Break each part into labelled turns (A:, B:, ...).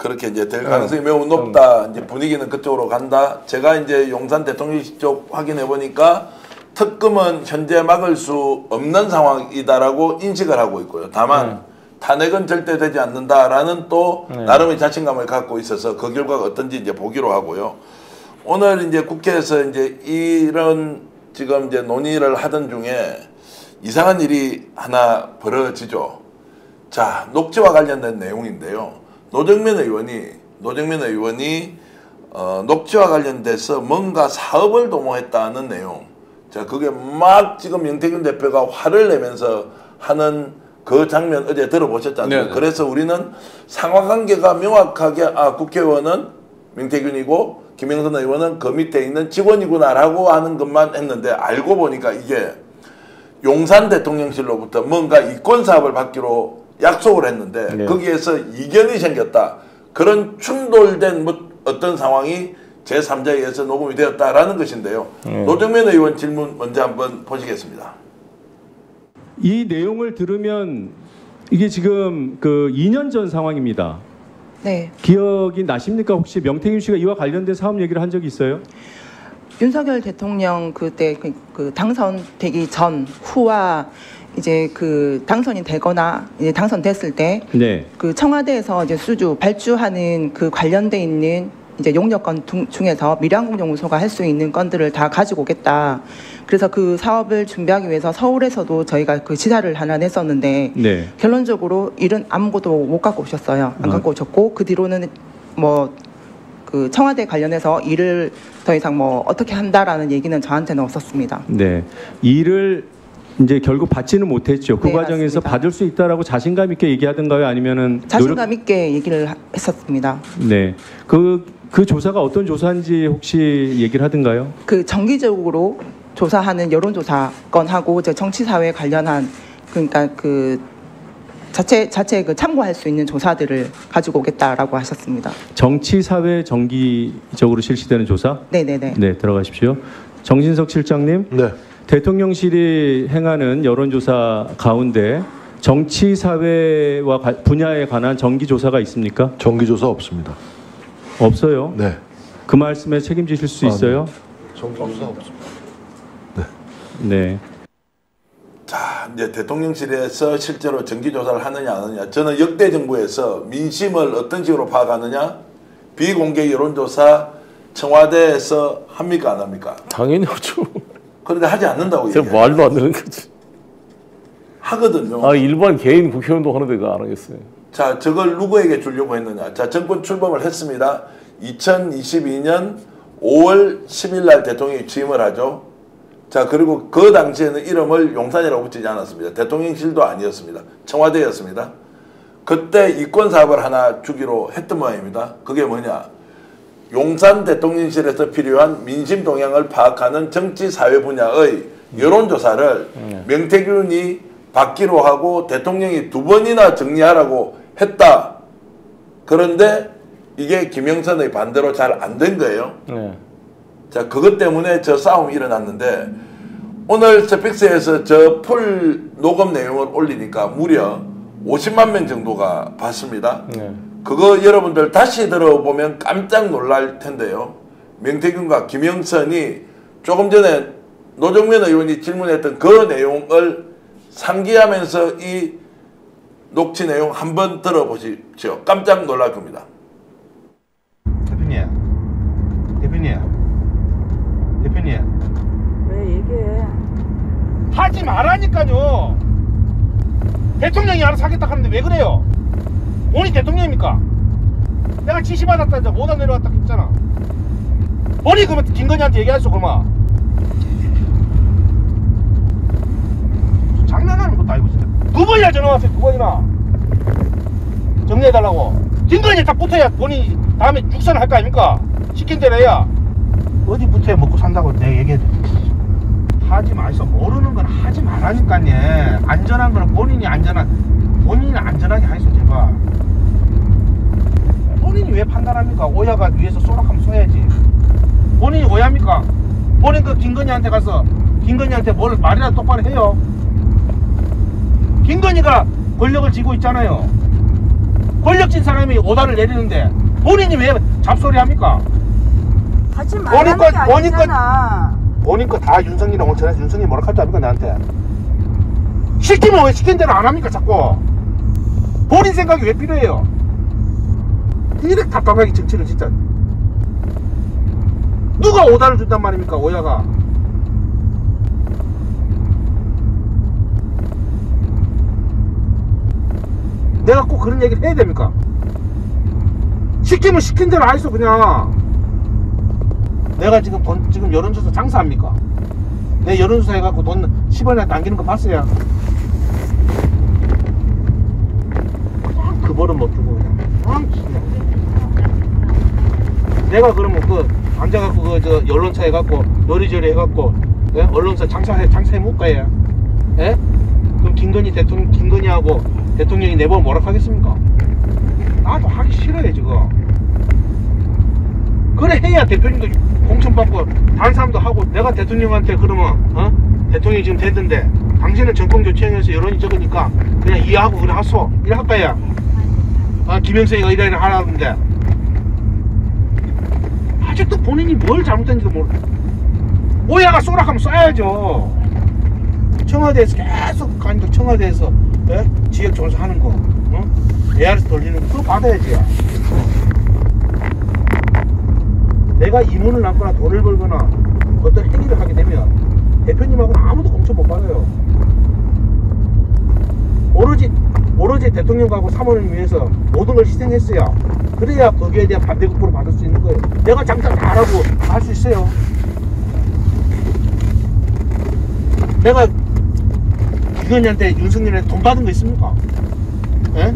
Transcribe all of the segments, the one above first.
A: 그렇게 이제 될 가능성이 매우 높다. 이제 분위기는 그쪽으로 간다. 제가 이제 용산 대통령실 쪽 확인해 보니까 특검은 현재 막을 수 없는 상황이다라고 인식을 하고 있고요. 다만 탄핵은 절대 되지 않는다라는 또 나름의 자신감을 갖고 있어서 그 결과가 어떤지 이제 보기로 하고요. 오늘 이제 국회에서 이제 이런 지금 이제 논의를 하던 중에 이상한 일이 하나 벌어지죠. 자, 녹취와 관련된 내용인데요. 노정면 의원이 녹취와 관련돼서 뭔가 사업을 도모했다는 내용. 자, 그게 막 지금 명태균 대표가 화를 내면서 하는 그 장면 어제 들어보셨잖아요. 그래서 우리는 상황관계가 명확하게 국회의원은 명태균이고 김영선 의원은 그 밑에 있는 직원이구나라고 하는 것만 했는데 알고 보니까 이게 용산 대통령실로부터 뭔가 이권 사업을 받기로 약속을 했는데 거기에서 이견이 생겼다. 그런 충돌된 어떤 상황이 제3자에 의해서 녹음이 되었다라는 것인데요. 노정면 의원 질문 먼저 한번 보시겠습니다.
B: 이 내용을 들으면 이게 지금 그 2년 전 상황입니다.
C: 네.
B: 기억이 나십니까? 혹시 명태균 씨가 이와 관련된 사업 얘기를 한 적이 있어요?
C: 윤석열 대통령 그때 그 당선되기 전 후와 이제 그 당선이 되거나 이제 당선됐을 때 그 청와대에서 이제 발주하는 그 관련돼 있는 이제 용역건 중에서 밀양공정우소가 할 수 있는 건들을 다 가지고 오겠다. 그래서 그 사업을 준비하기 위해서 서울에서도 저희가 그 지사를 하나 냈었는데 결론적으로 일은 아무것도 못 갖고 오셨어요. 안 갖고 오셨고 그 뒤로는 뭐 그 청와대 관련해서 일을 더 이상 뭐 어떻게 한다라는 얘기는 저한테는 없었습니다.
B: 네, 일을 이제 결국 받지는 못했죠. 그 과정에서
C: 맞습니다.
B: 받을 수 있다라고 자신감 있게 얘기하던가요? 아니면은
C: 자신감 있게 얘기를 했었습니다.
B: 네, 그 조사가 어떤 조사인지 혹시 얘기를 하던가요?
C: 그 정기적으로 조사하는 여론조사 건하고 이제 정치사회 관련한 그러니까 그 자체 그 참고할 수 있는 조사들을 가지고 오겠다라고 하셨습니다.
B: 정치사회 정기적으로 실시되는 조사?
C: 네네네.
B: 네, 들어가십시오. 정진석 실장님.
D: 네.
B: 대통령실이 행하는 여론조사 가운데 정치사회와 분야에 관한 정기조사가 있습니까?
D: 정기조사 없습니다.
B: 없어요?
D: 네.
B: 그 말씀에 책임지실 수 있어요?
D: 네. 정기조사 없습니다. 네.
B: 네.
A: 자, 이제 대통령실에서 실제로 정기조사를 하느냐 안 하느냐. 저는 역대 정부에서 민심을 어떤 식으로 파악하느냐. 비공개 여론조사 청와대에서 합니까 안 합니까?
E: 당연히 하죠.
A: 그런데 하지 않는다고 얘기해요.
E: 말도 안 되는 거지.
A: 하거든요.
E: 일반 개인 국회의원도 하는데 그거 안 하겠어요.
A: 자, 저걸 누구에게 주려고 했느냐. 자, 정권 출범을 했습니다. 2022년 5월 10일 날 대통령이 취임을 하죠. 자, 그리고 그 당시에는 이름을 용산이라고 붙이지 않았습니다. 대통령실도 아니었습니다. 청와대였습니다. 그때 이권 사업을 하나 주기로 했던 모양입니다. 그게 뭐냐. 용산 대통령실에서 필요한 민심 동향을 파악하는 정치사회 분야의 여론조사를 명태균이 받기로 하고 대통령이 2번이나 정리하라고 했다. 그런데 이게 김영선의 반대로 잘 안 된 거예요. 자, 그것 때문에 저 싸움이 일어났는데 오늘 스픽스에서 저 풀 녹음 내용을 올리니까 무려 50만 명 정도가 봤습니다. 그거 여러분들 다시 들어보면 깜짝 놀랄 텐데요. 명태균과 김영선이 조금 전에 노정면 의원이 질문했던 그 내용을 상기하면서 이 녹취 내용 한번 들어보십시오. 깜짝 놀랄 겁니다.
F: 대표님
G: 왜 얘기해?
F: 하지 말라니까요. 대통령이 알아서 하겠다 하는데 왜 그래요? 본인 대통령입니까? 내가 지시받았다 이제 못안 내려왔다 했잖아. 본인 그러면 김건희한테 얘기하시죠. 그러면 장난하는 것도 아니고 진짜 2번이나 전화 왔어요. 2번이나 정리해달라고. 김건희 딱 붙어야 본인이 다음에 육선을 할 거 아닙니까? 시킨 대로 해야. 어디 붙어야 먹고 산다고 내가 얘기해도 하지 마시오. 모르는 건 하지 말라니까요. 안전한 거는 본인이 안전하게 하시오. 제발. 본인이 왜 판단합니까? 오야가 위에서 쏘락하면 쏘야지. 본인이 오야합니까? 본인 그 김건희한테 가서 김건희한테 뭘 말이나 똑바로 해요. 김건희가 권력을 쥐고 있잖아요. 권력진 사람이 오다를 내리는데 본인이 왜 잡소리 합니까?
G: 하지 말라는 게 아니잖아.
F: 본인 거 다 윤석이랑 온천해서 윤석이 뭐라 할줄 압니까 나한테? 시키면 왜 시킨 대로 안 합니까 자꾸? 본인 생각이 왜 필요해요? 이렇게 답답하게 정치를 진짜 누가 오다를 준단 말입니까 오야가? 내가 꼭 그런 얘기를 해야 됩니까? 시키면 시킨 대로 하이소 그냥. 내가 지금 지금 여론조사 장사합니까? 내 여론조사 해갖고 돈 10원에 남기는 거 봤어요. 그 버릇 못 주고 그냥. 내가 그러면 그 앉아갖고 그 저 여론차 해갖고 요리조리 해갖고 예? 언론사 장사해 못 가요. 예? 그럼 김건희하고 대통령이 내보면 뭐라 하겠습니까? 나도 하기 싫어요 지금. 그래 해야 대표님도 공천받고 다른 사람도 하고. 내가 대통령한테 그러면 대통령이 지금 됐는데 당신은 정권 교체해서 여론이 적으니까 그냥 이해하고 그래 하소 이래 할까요? 김영선이가 이래 하라는데 아직도 본인이 뭘 잘못했는지도 모르. 오야가 쏘라 하면 쏴야죠. 청와대에서 계속 가니까 청와대에서 예? 지역 조사하는 거 ARS 돌리는 거 그거 받아야지. 내가 임원을 남거나 돈을 벌거나 어떤 행위를 하게 되면 대표님하고는 아무도 공천 못 받아요. 오로지 대통령하고 사모님 위해서 모든 걸 희생했어야 그래야 거기에 대한 반대급부를 받을 수 있는 거예요. 내가 장사 잘하고 할 수 있어요. 내가 김건희한테 윤석열한테 돈 받은 거 있습니까? 예?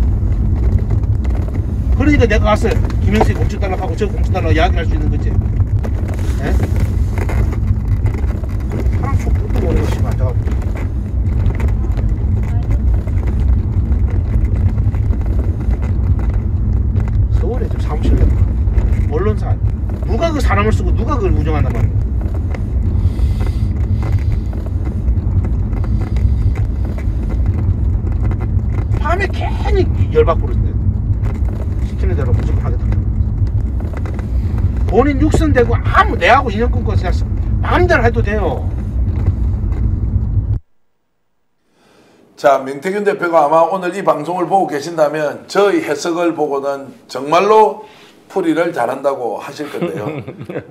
F: 그러니까 내가 가서 김영수에 공천 달라고 하고 저 공천 달라고 이야기를 할 수 있는 거지. 예? 사람 촉도 모르는 것이 맞아. 서울에 좀 사무실에 언론사 누가 그 사람을 쓰고 누가 그걸 운영한단 말이야. 밤에 괜히 열받고 그러는데 시키는 대로 무조건 하겠다. 본인 육선되고 아무 내하고 인연 끊고 그냥 마음대로 해도 돼요.
A: 자, 명태균 대표가 아마 오늘 이 방송을 보고 계신다면 저희 해석을 보고는 정말로 풀이를 잘한다고 하실 건데요.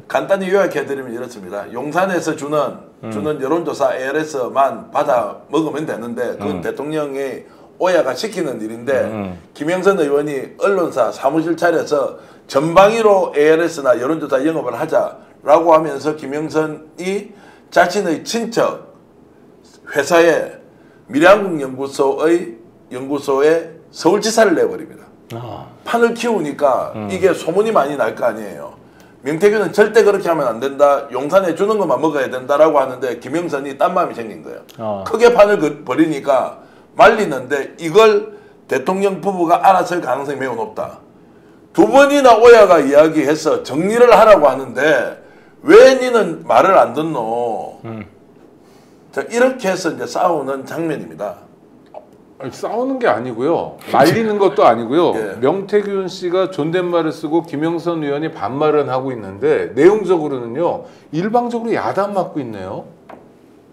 A: 간단히 요약해드리면 이렇습니다. 용산에서 주는 여론조사 ARS만 받아 먹으면 되는데 그건 대통령의 오야가 시키는 일인데 김영선 의원이 언론사 사무실 차려서 전방위로 ARS나 여론조사 영업을 하자라고 하면서 김영선이 자신의 친척 회사에 미래한국 연구소에 서울지사를 내버립니다. 판을 키우니까 이게 소문이 많이 날 거 아니에요. 명태균은 절대 그렇게 하면 안 된다. 용산에 주는 것만 먹어야 된다라고 하는데 김영선이 딴 마음이 생긴 거예요. 크게 판을 벌이니까 말리는데 이걸 대통령 부부가 알아설 가능성이 매우 높다. 두 번이나 오야가 이야기해서 정리를 하라고 하는데 왜 니는 말을 안 듣노? 자, 이렇게 해서 이제 싸우는 장면입니다.
H: 아니, 싸우는 게 아니고요. 말리는 것도 아니고요.
A: 예.
H: 명태균 씨가 존댓말을 쓰고 김영선 의원이 반말은 하고 있는데 내용적으로는요. 일방적으로 야단 맞고 있네요.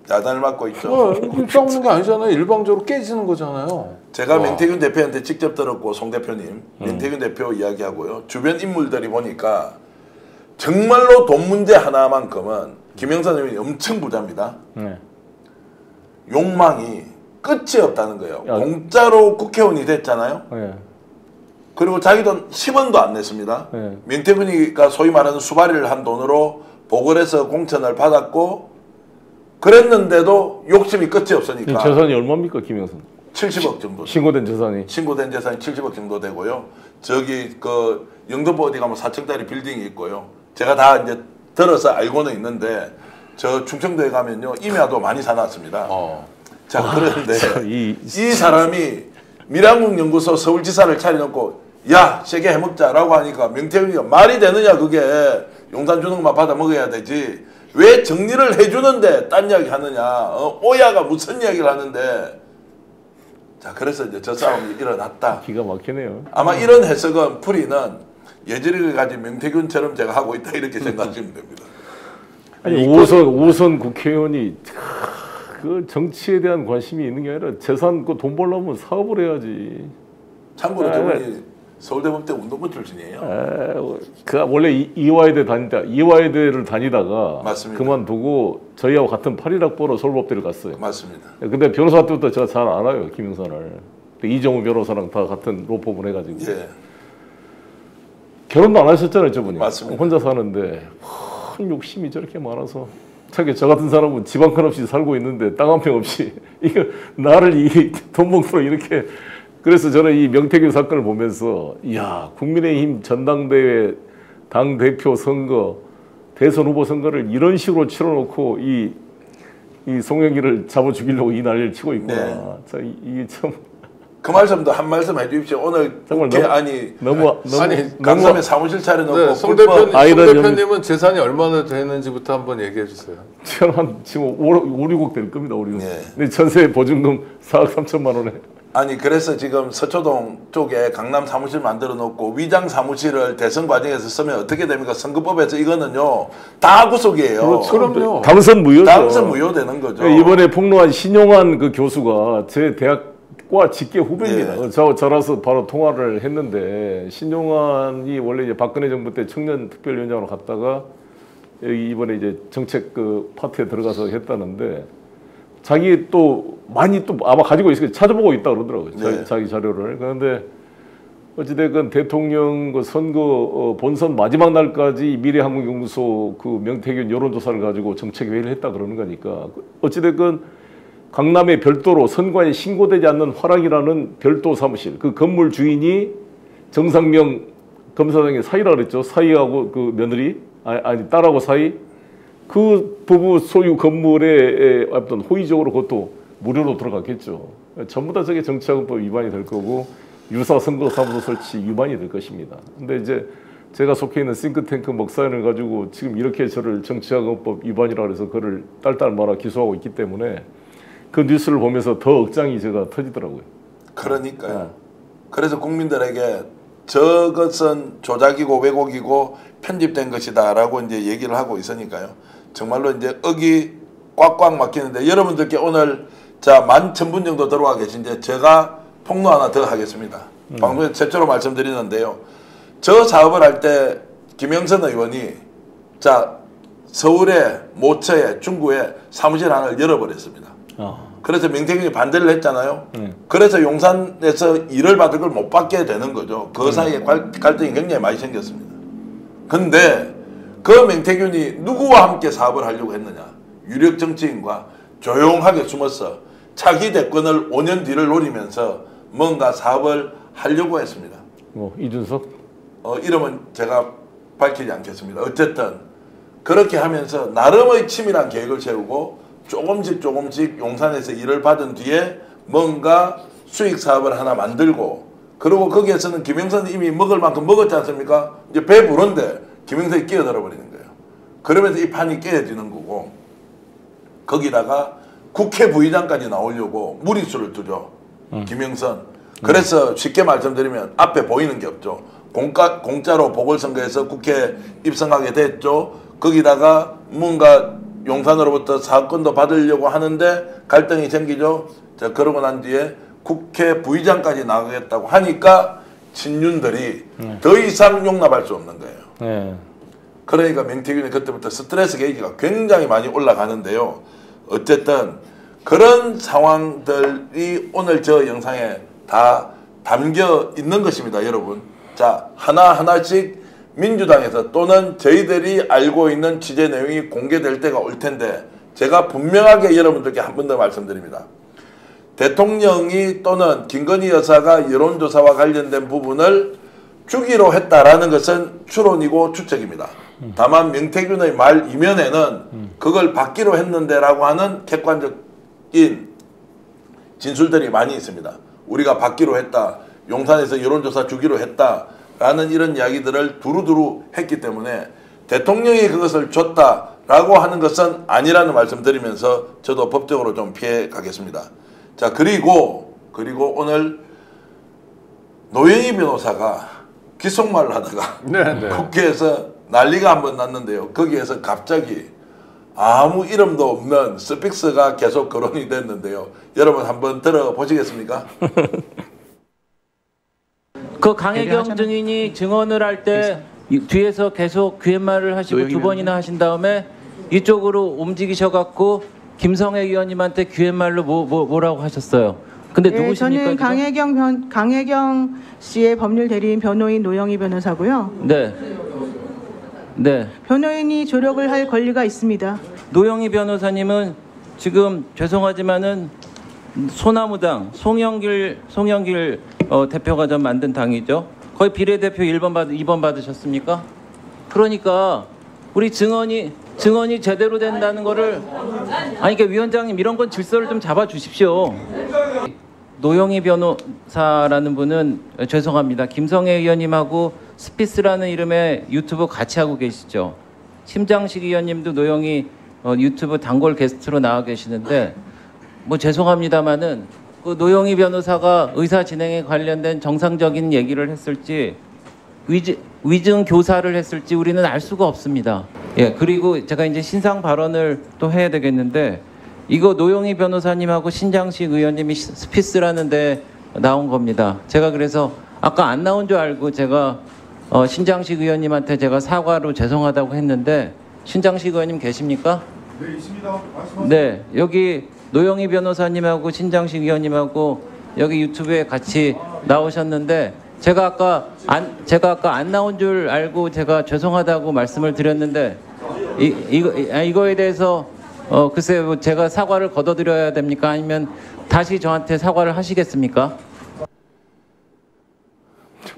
A: 야단을 맞고 있죠.
H: 싸우는 게 아니잖아요. 일방적으로 깨지는 거잖아요.
A: 제가 명태균 대표한테 직접 들었고 송 대표님, 명태균 대표 이야기하고요. 주변 인물들이 보니까 정말로 돈 문제 하나만큼은 김영선 의원이 엄청 부자입니다. 욕망이 끝이 없다는 거예요. 공짜로 국회의원이 됐잖아요. 그리고 자기 돈 10원도 안 냈습니다. 명태균이가 소위 말하는 수발이를 한 돈으로 보궐에서 공천을 받았고 그랬는데도 욕심이 끝이 없으니까.
E: 재산이 얼마입니까, 김영선?
A: 70억 정도.
E: 신고된 재산이.
A: 신고된 재산이 70억 정도 되고요. 저기 그 영등포 어디 가면 4층짜리 빌딩이 있고요. 제가 다 이제 들어서 알고는 있는데 저 충청도에 가면요 임야도 많이 사놨습니다. 자 그런데 이 사람이 미래한국 연구소 서울지사를 차려놓고 야 세게 해먹자라고 하니까 명태균이가 말이 되느냐 그게 용산 주는 것만 받아 먹어야 되지 왜 정리를 해주는데 딴 이야기 하느냐 오야가 무슨 이야기를 하는데 자, 그래서 이제 저 싸움이 일어났다.
E: 기가 막히네요.
A: 아마 이런 해석은 풀이는 예전에 가진 명태균처럼 제가 하고 있다 이렇게 생각하시면 됩니다.
E: 아니 오선 국회의원이 그 정치에 대한 관심이 있는 게 아니라 재산 그 돈 벌려면 사업을 해야지.
A: 참고로 저분이 서울대법대 운동부 출신이에요.
E: 그 원래 이화여대 이화여대를 다니다가
A: 맞습니다.
E: 그만두고 저희하고 같은 8.1학번으로 서울법대를 갔어요.
A: 맞습니다.
E: 근데 변호사 때부터 제가 잘 알아요, 김영선을. 이정우 변호사랑 다 같은 로펌을 해가지고.
A: 예.
E: 결혼도 안 하셨잖아요, 저분이.
A: 맞습니다.
E: 혼자 사는데 큰 욕심이 저렇게 많아서. 차게 저 같은 사람은 집 한 칸 없이 살고 있는데 땅 한 평 없이 이거 나를 이 돈봉투로 이렇게. 그래서 저는 이 명태균 사건을 보면서 이야, 국민의힘 전당대회 당 대표 선거, 대선 후보 선거를 이런 식으로 치러놓고 이 송영길을 잡아 죽이려고 이 난리를 치고 있구나.
A: 네.
E: 자, 이게 참.
A: 그 말씀도 한 말씀 해주십시오. 오늘
E: 정말
A: 너무
H: 아니,
A: 강남에 사무실 차려놓고
H: 네, 송 대표님은 재산이 얼마나 되는지부터 한번 얘기해 주세요.
E: 저는 지금 5, 6억 될 겁니다. 5, 6억.
A: 네.
E: 근데 전세 보증금 4억 3천만 원에.
A: 아니 그래서 지금 서초동 쪽에 강남 사무실 만들어 놓고 위장 사무실을 대선 과정에서 쓰면 어떻게 됩니까? 선거법에서 이거는요 다 구속이에요.
H: 그럼요.
E: 당선 무효죠.
A: 당선 무효되는 거죠.
E: 이번에 폭로한 신용환 그 교수가 제 대학과 직계 후배입니다.
A: 예.
E: 저라서 바로 통화를 했는데 신용환이 원래 이제 박근혜 정부 때 청년 특별위원장으로 갔다가 이번에 이제 정책 그 파트에 들어가서 했다는데. 자기 또 많이 또 아마 가지고 있을 거예요. 찾아보고 있다 그러더라고요.
A: 네.
E: 자기 자료를. 그런데 어찌됐건 대통령 그 선거 본선 마지막 날까지 미래한국연구소 그 명태균 여론조사를 가지고 정책회의를 했다 그러는 거니까 어찌됐건 강남에 별도로 선관위 신고되지 않는 화랑이라는 별도 사무실 그 건물 주인이 정상명 검사장의 사이라 그랬죠. 사이하고 그 며느리 아니 딸하고 사이. 그 부부 소유 건물에 어떤 호의적으로 그것도 무료로 들어갔겠죠. 전부 다 저게 정치자금법 위반이 될 거고 유사 선거사무소 설치 위반이 될 것입니다. 근데 이제 제가 속해 있는 싱크탱크 목사연을 가지고 지금 이렇게 저를 정치자금법 위반이라 해서 그를 딸딸 말아 기소하고 있기 때문에 그 뉴스를 보면서 더 억장이 제가 터지더라고요.
A: 그러니까요.
E: 네.
A: 그래서 국민들에게 저것은 조작이고 왜곡이고 편집된 것이다라고 이제 얘기를 하고 있으니까요. 정말로 이제 억이 꽉꽉 막히는데 여러분들께 오늘 자 11,000분 정도 들어와 계신데 제가 폭로 하나 더 하겠습니다. 방송에 최초로 말씀드리는데요. 저 사업을 할 때 김영선 의원이 자 서울에 모처에 중구에 사무실 하나를 열어버렸습니다. 그래서 명태균이 반대를 했잖아요. 그래서 용산에서 일을 받을 걸 못 받게 되는 거죠. 그 사이에 갈등이 굉장히 많이 생겼습니다. 근데 그 명태균이 누구와 함께 사업을 하려고 했느냐. 유력 정치인과 조용하게 숨어서 차기 대권을 5년 뒤를 노리면서 뭔가 사업을 하려고 했습니다.
E: 이준석?
A: 이름은 제가 밝히지 않겠습니다. 어쨌든 그렇게 하면서 나름의 치밀한 계획을 세우고 조금씩 용산에서 일을 받은 뒤에 뭔가 수익 사업을 하나 만들고 그리고 거기에서는 김영선이 이미 먹을 만큼 먹었지 않습니까? 이제 배부른데 김영선이 끼어들어 버리는 거예요. 그러면서 이 판이 깨어지는 거고 거기다가 국회 부의장까지 나오려고 무리수를 두죠. 김영선. 그래서 쉽게 말씀드리면 앞에 보이는 게 없죠. 공짜로 보궐선거에서 국회 입성하게 됐죠. 거기다가 뭔가 용산으로부터 사건도 받으려고 하는데 갈등이 생기죠. 자, 그러고 난 뒤에 국회 부의장까지 나가겠다고 하니까 친윤들이 더 이상 용납할 수 없는 거예요. 그러니까 명태균이 그때부터 스트레스 게이지가 굉장히 많이 올라가는데요. 어쨌든 그런 상황들이 오늘 저 영상에 다 담겨 있는 것입니다, 여러분. 자, 하나하나씩 민주당에서 또는 저희들이 알고 있는 취재 내용이 공개될 때가 올 텐데 제가 분명하게 여러분들께 한 번 더 말씀드립니다. 대통령이 또는 김건희 여사가 여론조사와 관련된 부분을 주기로 했다라는 것은 추론이고 추측입니다. 다만 명태균의 말 이면에는 그걸 받기로 했는데라고 하는 객관적인 진술들이 많이 있습니다. 우리가 받기로 했다. 용산에서 여론조사 주기로 했다라는 이런 이야기들을 두루두루 했기 때문에 대통령이 그것을 줬다라고 하는 것은 아니라는 말씀드리면서 저도 법적으로 좀 피해 가겠습니다. 자, 그리고 그리고 오늘 노영희 변호사가 기속말을 하다가
H: 네.
A: 국회에서 난리가 한번 났는데요. 거기에서 갑자기 아무 이름도 없는 스픽스가 계속 거론이 됐는데요. 여러분 한번 들어보시겠습니까?
I: 그 강혜경 증인이 증언을 할 때 뒤에서 계속 QMR을 하시고 두 번이나 하신 다음에 이쪽으로 움직이셔갖고 김성애 의원님한테 QMR로 뭐라고 하셨어요? 근데 누구십니까?
G: 저는 강혜경 씨의 법률 대리인 변호인 노영희 변호사고요.
I: 네. 네.
G: 변호인이 조력을 할 권리가 있습니다.
I: 노영희 변호사님은 지금 죄송하지만은 소나무당 송영길 대표가 좀 만든 당이죠. 거의 비례대표 2번 받으셨습니까? 그러니까 우리 증언이 제대로 된다는 거를 그러니까 위원장님 이런 건 질서를 좀 잡아 주십시오. 노영희 변호사라는 분은 죄송합니다. 김성애 의원님하고 스피스라는 이름의 유튜브 같이 하고 계시죠. 심장식 의원님도 노영희 유튜브 단골 게스트로 나와 계시는데 뭐 죄송합니다만은 그 노영희 변호사가 의사 진행에 관련된 정상적인 얘기를 했을지 위증 교사를 했을지 우리는 알 수가 없습니다. 예, 그리고 제가 이제 신상 발언을 또 해야 되겠는데 이거 노영희 변호사님하고 신장식 의원님이 스피스라는 데 나온 겁니다. 제가 그래서 아까 안 나온 줄 알고 제가 신장식 의원님한테 제가 사과로 죄송하다고 했는데 신장식 의원님 계십니까?
F: 네, 있습니다. 말씀하세요.
I: 네, 여기 노영희 변호사님하고 신장식 의원님하고 여기 유튜브에 같이 나오셨는데 제가 아까 안 나온 줄 알고 제가 죄송하다고 말씀을 드렸는데 이거에 대해서 글쎄요, 제가 사과를 거둬드려야 됩니까? 아니면 다시 저한테 사과를 하시겠습니까?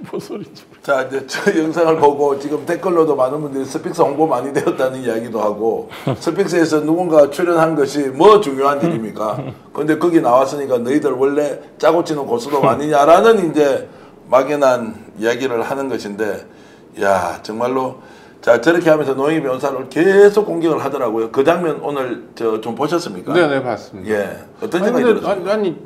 E: 뭔 소리지?
A: 자, 이제 저 영상을 보고 지금 댓글로도 많은 분들이 스픽스 홍보 많이 되었다는 이야기도 하고 스픽스에서 누군가 출연한 것이 뭐 중요한 일입니까? 근데 거기 나왔으니까 너희들 원래 짜고 치는 고수도 아니냐라는 이제 막연한 이야기를 하는 것인데, 야 정말로 자 저렇게 하면서 노영희 변호사를 계속 공격을 하더라고요. 그 장면 오늘 좀 보셨습니까?
H: 네, 봤습니다.
A: 예, 어떤 생각이 들었습니까?
H: 아니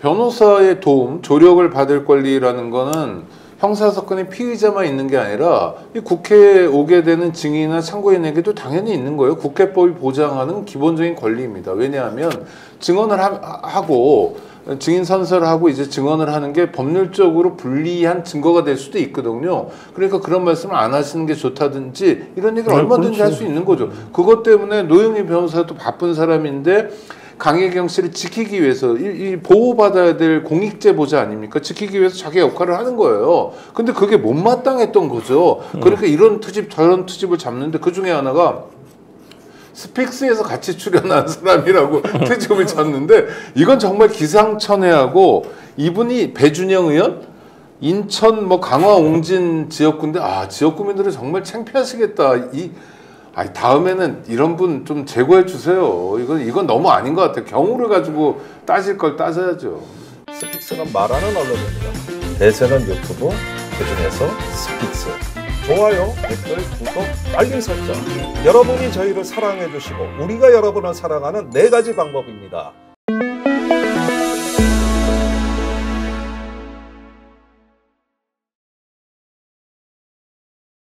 H: 변호사의 도움, 조력을 받을 권리라는 거는 형사사건의 피의자만 있는 게 아니라 이 국회에 오게 되는 증인이나 참고인에게도 당연히 있는 거예요. 국회법이 보장하는 기본적인 권리입니다. 왜냐하면 증언을 하고 증인 선서를 하고 이제 증언을 하는 게 법률적으로 불리한 증거가 될 수도 있거든요. 그러니까 그런 말씀을 안 하시는 게 좋다든지 이런 얘기를 얼마든지 할 수 있는 거죠. 그것 때문에 노영희 변호사도 바쁜 사람인데 강혜경 씨를 지키기 위해서 이 보호받아야 될 공익제보자 아닙니까? 지키기 위해서 자기 역할을 하는 거예요. 근데 그게 못마땅했던 거죠. 그러니까 이런 트집 저런 트집을 잡는데 그중에 하나가 스픽스에서 같이 출연한 사람이라고 트집을 잡는데 이건 정말 기상천외하고 이분이 배준영 의원? 인천 뭐 강화 옹진 지역구인데 지역구민들은 정말 창피하시겠다. 다음에는 이런 분 좀 제거해 주세요. 이건 너무 아닌 것 같아요. 경우를 가지고 따질 걸 따져야죠.
J: 스픽스는 말하는 언론입니다. 대세는 유튜브, 그중에서 스픽스. 좋아요, 댓글, 구독, 알림 설정. 여러분이 저희를 사랑해 주시고 우리가 여러분을 사랑하는 4가지 방법입니다.